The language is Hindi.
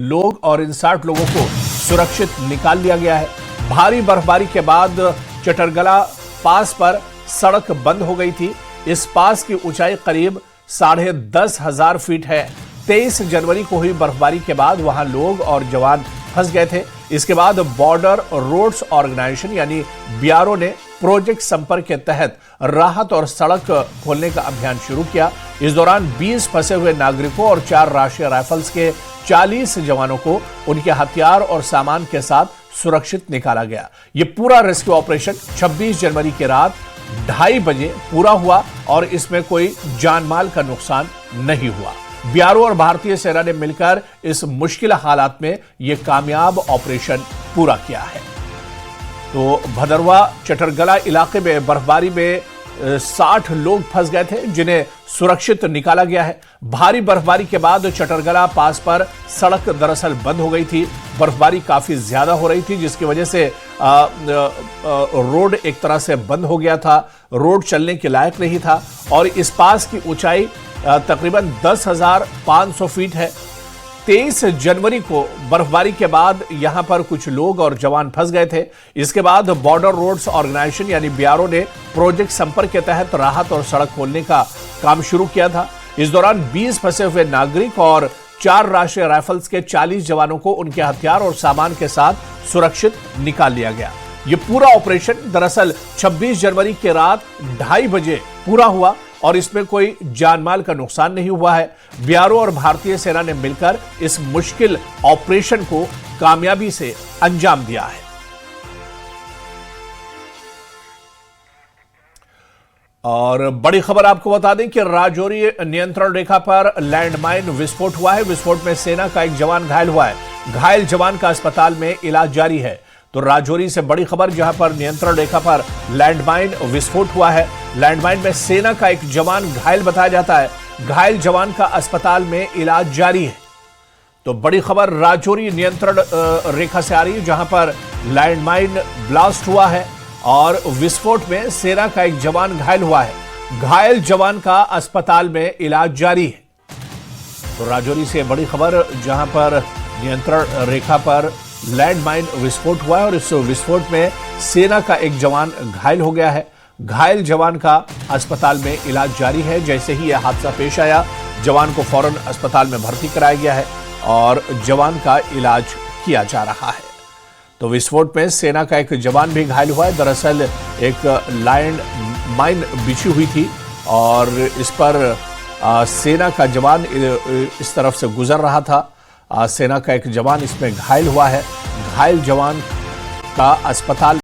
लोग और इन 60 लोगों को सुरक्षित निकाल लिया गया है। भारी बर्फबारी के बाद चटरगला पास पर सड़क बंद हो गई थी। इस पास की ऊंचाई करीब 10,500 फीट है। 23 जनवरी को हुई बर्फबारी के बाद वहां लोग और जवान फंस गए थे। इसके बाद बॉर्डर रोड्स ऑर्गेनाइजेशन यानी बीआरओ ने प्रोजेक्ट संपर्क के तहत राहत और सड़क खोलने का अभियान शुरू किया। इस दौरान 20 फंसे हुए नागरिकों और 4 राष्ट्रीय राइफल्स के 40 जवानों को उनके हथियार और सामान के साथ सुरक्षित निकाला गया। यह पूरा रेस्क्यू ऑपरेशन 26 जनवरी की रात 2:30 बजे पूरा हुआ और इसमें कोई जानमाल का नुकसान नहीं हुआ। बीआरओ और भारतीय सेना ने मिलकर इस मुश्किल हालात में यह कामयाब ऑपरेशन पूरा किया है। तो भदरवा चटरगला इलाके में बर्फबारी में 60 लोग फंस गए थे, जिन्हें सुरक्षित निकाला गया है। भारी बर्फबारी के बाद चटरगला पास पर सड़क दरअसल बंद हो गई थी। बर्फबारी काफी ज्यादा हो रही थी, जिसकी वजह से रोड एक तरह से बंद हो गया था। रोड चलने के लायक नहीं था और इस पास की ऊंचाई तकरीबन 10,500 फीट है। 23 जनवरी को बर्फबारी के बाद यहां पर कुछ लोग और जवान फंस गए थे। इसके बाद बॉर्डर रोड्स ऑर्गेनाइजेशन यानी बीआरओ ने प्रोजेक्ट संपर्क के तहत राहत और सड़क खोलने का काम शुरू किया था। इस दौरान 20 फंसे हुए नागरिक और 4 राष्ट्रीय राइफल्स के 40 जवानों को उनके हथियार और सामान के साथ सुरक्षित निकाल लिया गया। यह पूरा ऑपरेशन दरअसल 26 जनवरी की रात 2:30 बजे पूरा हुआ और इसमें कोई जानमाल का नुकसान नहीं हुआ है। बीआरओ और भारतीय सेना ने मिलकर इस मुश्किल ऑपरेशन को कामयाबी से अंजाम दिया है। और बड़ी खबर आपको बता दें कि राजौरी नियंत्रण रेखा पर लैंडमाइन विस्फोट हुआ है। विस्फोट में सेना का एक जवान घायल हुआ है। घायल जवान का अस्पताल में इलाज जारी है। तो राजौरी से बड़ी खबर, जहां पर नियंत्रण रेखा पर लैंडमाइन विस्फोट हुआ है। लैंडमाइन में सेना का एक जवान घायल बताया जाता है। घायल जवान का अस्पताल में इलाज जारी है। तो बड़ी खबर राजौरी नियंत्रण रेखा से आ रही है, जहां पर लैंडमाइन ब्लास्ट हुआ है और विस्फोट में सेना का एक जवान घायल हुआ है। घायल जवान का अस्पताल में इलाज जारी है। तो राजौरी से बड़ी खबर, जहां पर नियंत्रण रेखा पर लैंडमाइन विस्फोट हुआ है और इस विस्फोट में सेना का एक जवान घायल हो गया है। घायल जवान का अस्पताल में इलाज जारी है। जैसे ही यह हादसा पेश आया, जवान को फौरन अस्पताल में भर्ती कराया गया है और जवान का इलाज किया जा रहा है। तो विस्फोट में सेना का एक जवान भी घायल हुआ है। दरअसल एक लैंडमाइन बिछी हुई थी और इस पर सेना का जवान इस तरफ से गुजर रहा था। सेना का एक जवान इसमें घायल हुआ है। घायल जवान का अस्पताल